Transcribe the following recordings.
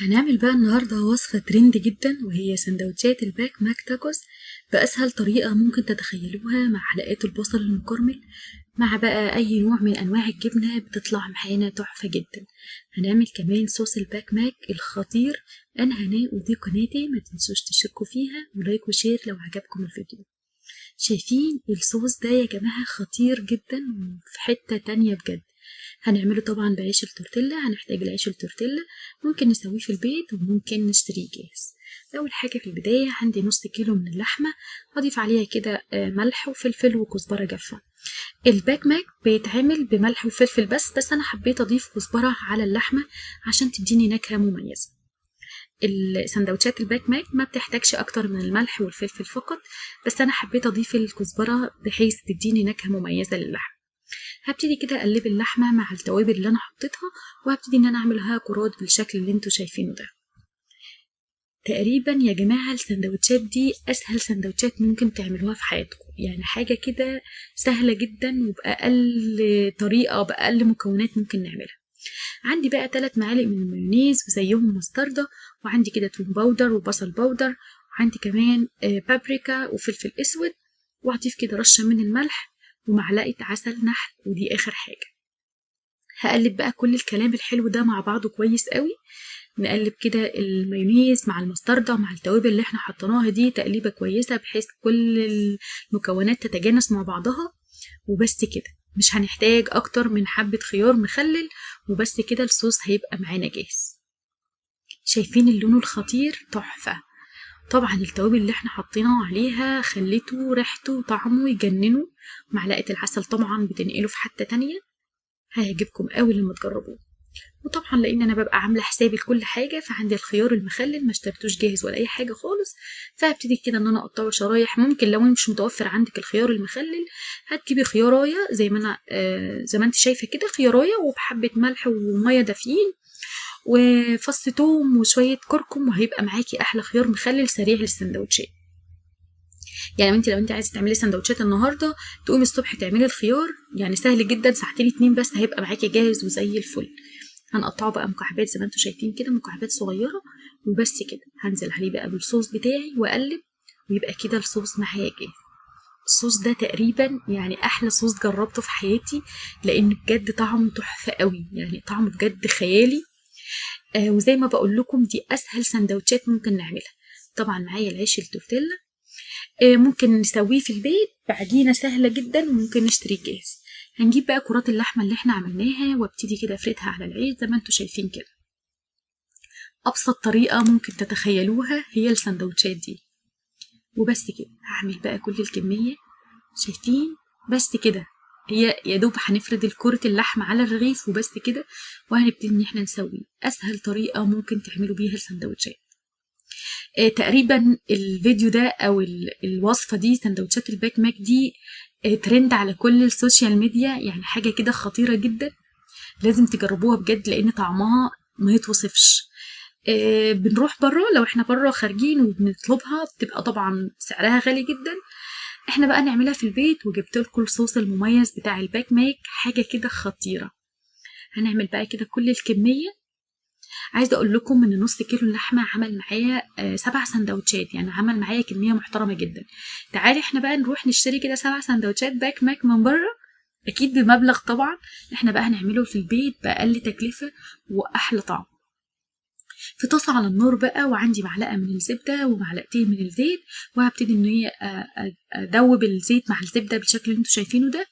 هنعمل بقى النهاردة وصفة ترند جدا، وهي سندوتشات الباك ماك تاكوس بأسهل طريقة ممكن تتخيلوها، مع حلقات البصل المكرمل مع بقى أي نوع من أنواع الجبنة بتطلع معانا تحفة جدا. هنعمل كمان صوص الباك ماك الخطير. أنا هناء ودي قناتي، ما تنسوش تشتركوا فيها ولايك وشير لو عجبكم الفيديو. شايفين الصوص ده يا جماعة؟ خطير جدا وفي حتة تانية بجد. هنعمله طبعا بعيش التورتيلا، هنحتاج العيش التورتيلا، ممكن نسويه في البيت وممكن نشتريه جاهز. اول حاجه في البدايه عندي نص كيلو من اللحمه، هضيف عليها كده ملح وفلفل وكزبره جافه. الباك ماك بيتعمل بملح وفلفل بس انا حبيت اضيف كزبره على اللحمه عشان تديني نكهه مميزه. السندوتشات الباك ماك ما بتحتاجش اكتر من الملح والفلفل فقط، بس انا حبيت اضيف الكزبره بحيث تديني نكهه مميزه للحم. هبتدي كده اقلب اللحمه مع التوابل اللي انا حطيتها، وهبتدي ان انا اعملها كرات بالشكل اللي انتوا شايفينه ده. تقريبا يا جماعه السندوتشات دي اسهل سندوتشات ممكن تعملوها في حياتكم، يعني حاجه كده سهله جدا وباقل طريقه باقل مكونات ممكن نعملها. عندي بقى 3 معالق من المايونيز وزيهم مستردة، وعندي كده توم باودر وبصل باودر، وعندي كمان بابريكا وفلفل اسود، وهضيف كده رشة من الملح ومعلقة عسل نحل، ودي اخر حاجة. هقلب بقى كل الكلام الحلو ده مع بعضه كويس قوي. نقلب كده المايونيز مع المستردة مع التوابل اللي احنا حطيناها دي تقليبة كويسة بحيث كل المكونات تتجانس مع بعضها. وبس كده، مش هنحتاج اكتر من حبة خيار مخلل، وبس كده الصوص هيبقى معانا جاهز. شايفين اللون الخطير؟ تحفة. طبعا التوابل اللي احنا حطيناه عليها خلته ريحته وطعمه يجننوا. معلقة العسل طبعا بتنقله في حتة تانية، هيعجبكم قوي لما تجربوه. وطبعا لان انا ببقى عامله حسابي لكل حاجه، فعندي الخيار المخلل ما اشتريتوش جاهز ولا اي حاجه خالص، فهبتدي كده ان انا اقطعه شرايح. ممكن لو مش متوفر عندك الخيار المخلل هتجيبي خيارايه زي ما انا زي ما انت شايفه كده، خيارايه وبحبه ملح وميه دافيين وفص توم وشويه كركم، وهيبقى معاكي احلى خيار مخلل سريع للسندوتشات. يعني لو انت عايزه تعملي سندوتشات النهارده، تقومي الصبح تعملي الخيار، يعني سهل جدا، ساعتين 2 بس هيبقى معاكي جاهز وزي الفل. هنقطعه بقى مكعبات زي ما انتوا شايفين كده، مكعبات صغيره. وبس كده هنزل عليه بقى بالصوص بتاعي واقلب، ويبقى كده الصوص معايا جاهز. الصوص ده تقريبا يعني احلى صوص جربته في حياتي، لان بجد طعمه تحفه قوي، يعني طعمه بجد خيالي. وزي ما بقول لكم دي اسهل سندوتشات ممكن نعملها. طبعا معايا العيش التورتيلا، ممكن نسويه في البيت بعجينة سهلة جدا، وممكن نشتريه جاهز. هنجيب بقى كرات اللحمة اللي احنا عملناها، وابتدي كده افردها على العيش زي ما انتوا شايفين كده. ابسط طريقة ممكن تتخيلوها هي السندوتشات دي. وبس كده هعمل بقى كل الكمية، شايفين؟ بس كده، هي يا دوب هنفرد الكرة اللحمة على الرغيف وبس كده، وهنبتدي ان احنا نسويه. اسهل طريقة ممكن تعملوا بيها السندوتشات. تقريبا الفيديو ده او الوصفة دي، سندوتشات الباك ماك دي ترند على كل السوشيال ميديا، يعني حاجة كده خطيرة جدا. لازم تجربوها بجد لان طعمها ما يتوصفش. بنروح بره، لو احنا بره خارجين وبنطلبها بتبقى طبعا سعرها غالي جدا. احنا بقى نعملها في البيت، وجبت لكم الصوص المميز بتاع الباك ماك، حاجة كده خطيرة. هنعمل بقى كده كل الكمية. عايزه اقول لكم ان نص كيلو اللحمه عمل معايا 7 سندوتشات، يعني عمل معايا كميه محترمه جدا. تعالي احنا بقى نروح نشتري كده 7 سندوتشات باك ماك من بره، اكيد بمبلغ طبعا. احنا بقى هنعمله في البيت باقل تكلفه واحلى طعم. في طاسه على النار بقى، وعندي معلقه من الزبده ومعلقتين من الزيت، وهبتدي ان هي ادوب الزيت مع الزبده بالشكل اللي انتوا شايفينه ده.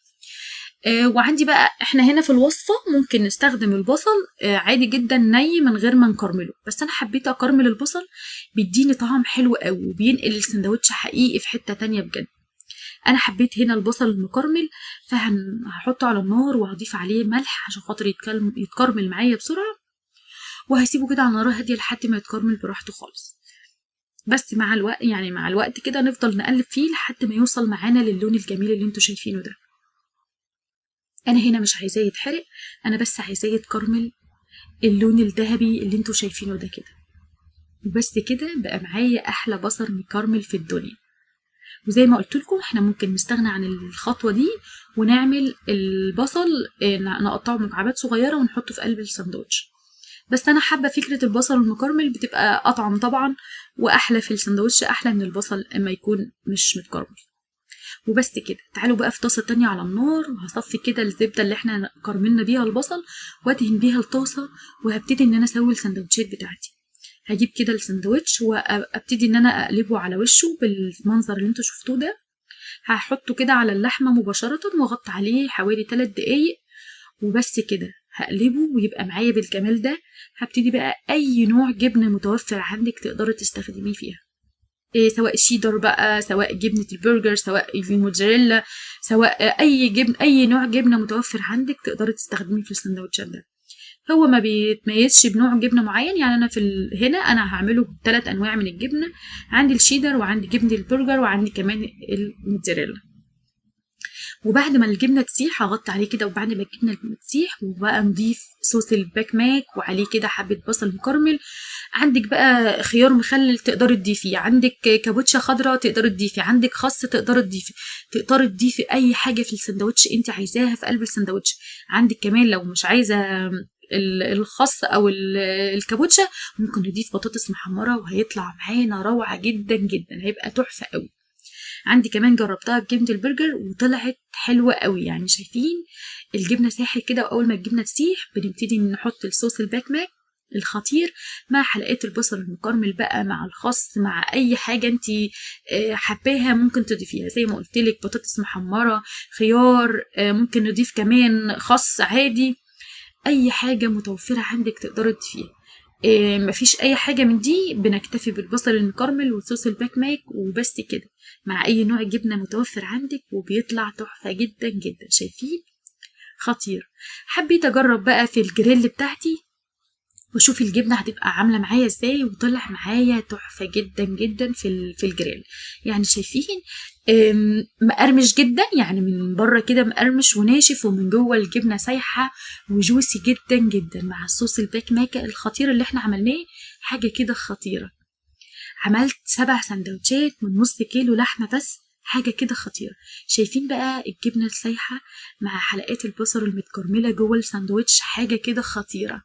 وعندي بقى احنا هنا في الوصفة ممكن نستخدم البصل عادي جدا ني من غير ما نكرمله، بس انا حبيت اكرمل البصل، بيديني طعم حلو قوي وبينقل السندوتش حقيقي في حتة تانية بجد. انا حبيت هنا البصل المكرمل، فهحطه على النار وهضيف عليه ملح عشان خاطر يتكرمل معايا بسرعة، وهسيبه كده على نار هادية لحد ما يتكرمل براحته خالص. بس مع الوقت، يعني مع الوقت كده نفضل نقلب فيه لحد ما يوصل معانا للون الجميل اللي انتوا شايفينه ده. انا هنا مش عايزاه يتحرق، انا بس عايزاه يتكرمل اللون الذهبي اللي انتوا شايفينه ده كده. وبس كده بقى معايا احلى بصل مكرمل في الدنيا. وزي ما قلت لكم احنا ممكن نستغنى عن الخطوه دي، ونعمل البصل نقطعه مكعبات صغيره ونحطه في قلب الساندوتش. بس انا حابه فكره البصل المكرمل، بتبقى اطعم طبعا واحلى في السندوتش، احلى من البصل اما يكون مش متكرمل. وبس كده. تعالوا بقى في طاسه تانية على النار، وهصفي كده الزبده اللي احنا كرملنا بيها البصل وادهن بيها الطاسه، وهبتدي ان انا اسوي السندوتشات بتاعتي. هجيب كده السندوتش وابتدي ان انا اقلبه على وشه بالمنظر اللي انتوا شفتوه ده. هحطه كده على اللحمه مباشره واغطي عليه حوالي 3 دقايق، وبس كده هقلبه ويبقى معايا بالجمال ده. هبتدي بقى اي نوع جبنه متوفر عندك تقدري تستخدميه فيها، إيه، سواء شيدر بقى، سواء جبنه البرجر، سواء الموتزاريلا، سواء اي جبن، اي نوع جبنه متوفر عندك تقدري تستخدميه في السندوتشات ده. هو ما بيتميزش بنوع جبنه معين، يعني انا هنا انا هعمله ب3 انواع من الجبنه. عندي الشيدر، وعندي جبنه البرجر، وعندي كمان الموتزاريلا. وبعد ما الجبنه تسيح هغطي عليه كده، وبعد ما الجبنه تسيح وبقى نضيف صوص الباك ماك، وعليه كده حبه بصل مكرمل. عندك بقى خيار مخلل تقدري تضيفيه، عندك كابوتشا خضراء تقدري تضيفي، عندك خس تقدري تضيفي. تقدري تضيفي اي حاجه في السندوتش انت عايزاها في قلب السندوتش. عندك كمان لو مش عايزه الخس او الكابوتشا، ممكن نضيف بطاطس محمره وهيطلع معانا روعه جدا جدا، هيبقى تحفه قوي. عندي كمان جربتها بجبنة البرجر وطلعت حلوة قوي، يعني شايفين الجبنة ساحت كده، وأول ما الجبنة تسيح بنبتدي نحط الصوص الباك ماك الخطير مع حلقات البصل المكرمل بقى، مع الخس، مع أي حاجة انتي حباها ممكن تضيفيها، زي ما قلتلك بطاطس محمرة، خيار، ممكن نضيف كمان خس عادي. أي حاجة متوفرة عندك تقدري تضيفيها. مفيش اي حاجه من دي، بنكتفي بالبصل المكرمل وصوص الباك ماك وبس كده، مع اي نوع جبنه متوفر عندك، وبيطلع تحفه جدا جدا. شايفين؟ خطير. حبيت اجرب بقى في الجريل بتاعتي واشوف الجبنه هتبقى عامله معايا ازاي، وطلع معايا تحفه جدا جدا في الجريل. يعني شايفين؟ مقرمش جدا، يعني من بره كده مقرمش وناشف، ومن جوه الجبنه سايحه وجوسي جدا جدا، مع الصوص الباك ماك الخطير اللي احنا عملناه. حاجه كده خطيره. عملت 7 سندوتشات من نص كيلو لحمه بس، حاجه كده خطيره. شايفين بقى الجبنه السايحه مع حلقات البصل المتكرمله جوه الساندوتش، حاجه كده خطيره.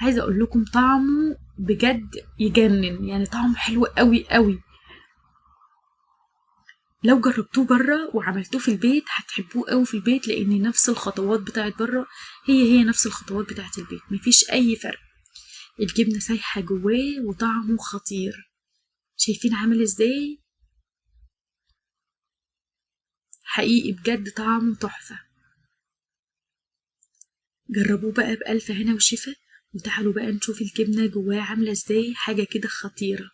عايزه اقول لكم طعمه بجد يجنن، يعني طعمه حلو قوي قوي. لو جربتوه بره وعملتوه في البيت هتحبوه قوي في البيت، لان نفس الخطوات بتاعت بره هي نفس الخطوات بتاعت البيت، مفيش اي فرق. الجبنه سايحه جواه وطعمه خطير. شايفين عامل ازاي؟ حقيقي بجد طعمه تحفه. جربوه بقى بألف هنا وشفا. وتعالوا بقى نشوف الجبنه جواه عامله ازاي، حاجه كده خطيره.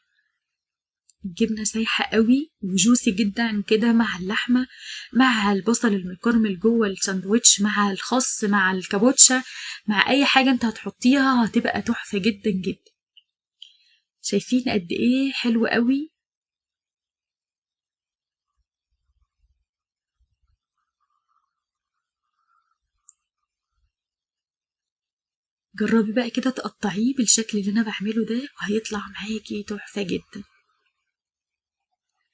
الجبنة سايحة قوي وجوسي جدا كده مع اللحمة، مع البصل المكرمل جوه الساندوتش، مع الخس، مع الكابوتشا، مع أي حاجة انت هتحطيها هتبقى تحفة جدا جدا. شايفين قد ايه حلو قوي؟ جربي بقى كده تقطعيه بالشكل اللي انا بعمله ده، وهيطلع معاكي تحفة جدا.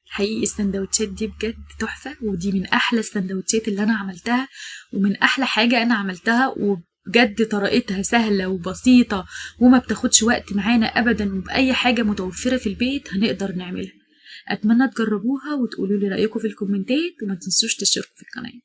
حقيقي السندوتشات دي بجد تحفة، ودي من أحلى السندوتشات اللي أنا عملتها، ومن أحلى حاجة أنا عملتها، وبجد طريقتها سهلة وبسيطة وما بتاخدش وقت معانا أبدا، وبأي حاجة متوفرة في البيت هنقدر نعملها. أتمنى تجربوها وتقولوا لي رأيكم في الكومنتات، وما تنسوش تشتركوا في القناة.